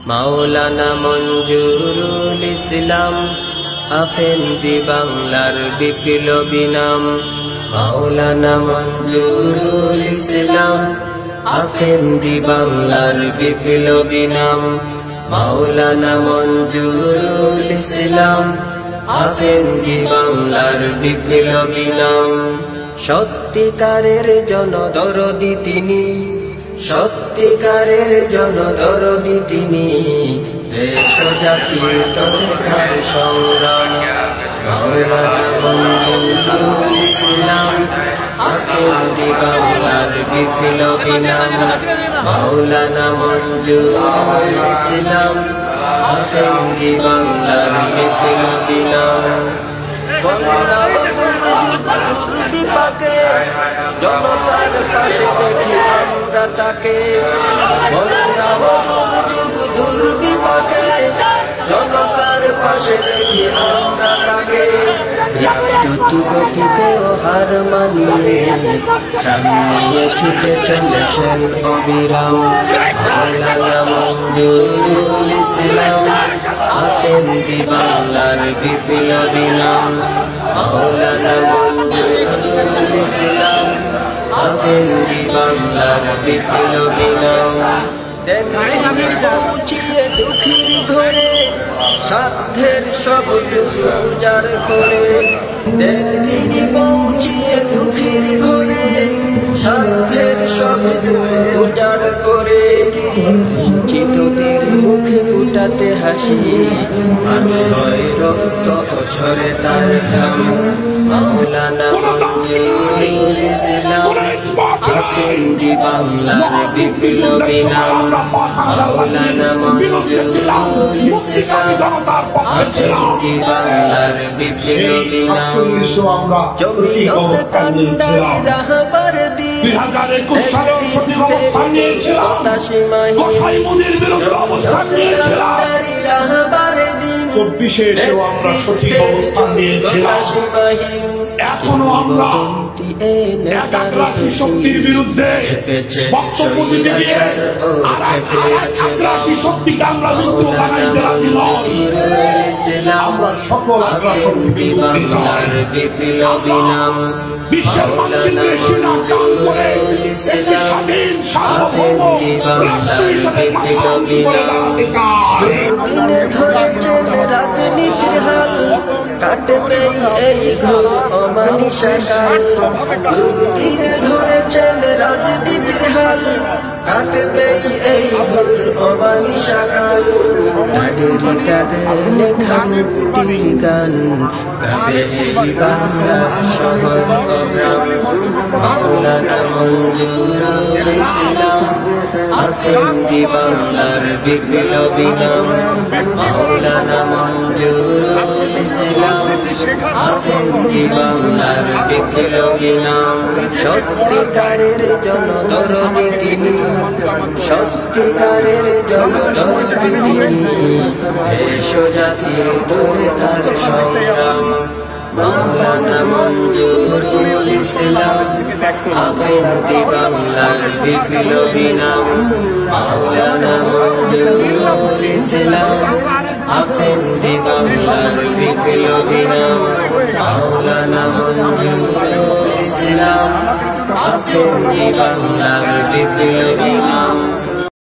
মাওলানা মঞ্জুরুল ইসলাম আফেন্দি বাংলার বিপ্লবী নাম। মাওলানা মঞ্জুরুল ইসলাম আফেন্দি বাংলার বিপ্লবী নাম। মাওলানা মঞ্জুরুল ইসলাম আফেন্দি বাংলার বিপ্লবী নাম। সত্যিকারের জনদরদি তিনি, সত্যিকারের জনদরদি তিনি, দেশ জাতির তরকার সংগ্রাম। মাওলানা মঞ্জুরুল ইসলাম আফেন্দি বাংলার বিপ্লবী নাম। মাওলানা মঞ্জুরুল ইসলাম আফেন্দি বাংলার বিপ্লবী নাম। বিপাকে জনতার পাশে দেখি আমরা তাকে, দুর্বিপাকে জনতার পাশে দেখি আমরা তাকে। বিদ্যুৎ গতিতেও হার মানিয়ে প্রাণ নিয়ে ছুটে চলেছেন অবিরাম। মাওলানা মঞ্জুরুল ইসলাম আফেন্দি বাংলার বিপ্লবী নাম। মাওলানা মঞ্জুরুল ইসলাম আফেন্দি বাংলার বিপ্লবী নাম। তিনি পৌঁছিয়ে দুঃখীর ঘরে সাধ্যের সবটুকু উজাড় করে। তিনি পৌঁছিয়ে দুঃখীর ঘরে সাধ্যের সবটুকু উজাড় করে। চিতদের মুখে ফুটাতে হাসি, আর হয় রক্ত ঝরে তার ঘাম। মাওলানা মঞ্জুরুল ইসলাম আফেন্দি বাংলার বিপ্লবী নাম। মাওলানা মঞ্জুরুল ইসলাম আফেন্দি বাংলার বিপ্লবী নাম। জমিয়ত কান্ডারি রাহবার দিন এখনো আমরা শক্তির বিরুদ্ধে বক্তব্য দিতে গিয়ে আগ্রাসী শক্তিকে আমরা যুদ্ধ বানাইতে রাজি নই। আমরা সকল আগ্রাসী বিশ্বের মানচিত্রে সীমা কাম করে একটি স্বাধীন সার্বভৌম রাষ্ট্র হিসেবে মাথা করে দাঁড়াতে চায়। ধরেছেন রাজনীতির হাল, কাটবে এই ঘোর অমানিসা কাল। দুর্দিনে ধরেছেন রাজনীতির হাল, কাটবে এই ঘোর অমানিসা কাল। তাদের তাদের লেখা মুক্তির গান গাবে এই বাংলার শহর ও গ্রাম। মাওলানা মঞ্জুরুল ইসলাম আফেন্দি বাংলার বিপ্লবী নাম। মাওলানা মঞ্জুরুল ইসলাম আফেন্দি বাংলার বিপ্লবী নাম। সত্যিকারের জনদরদি তিনি, সত্যিকারের জনদরদি তিনি, দেশ জাতির ধরে তার সংগ্রাম। মাওলানা মঞ্জুরুল ইসলাম আফেন্দি বাংলার বিপ্লবী নাম। মাওলানা মঞ্জুরুল ইসলাম আফেন্দি বাংলার বিপ্লবী নাম। মাওলানা মঞ্জুরুল ইসলাম আফেন্দি বাংলার বিপ্লবী নাম।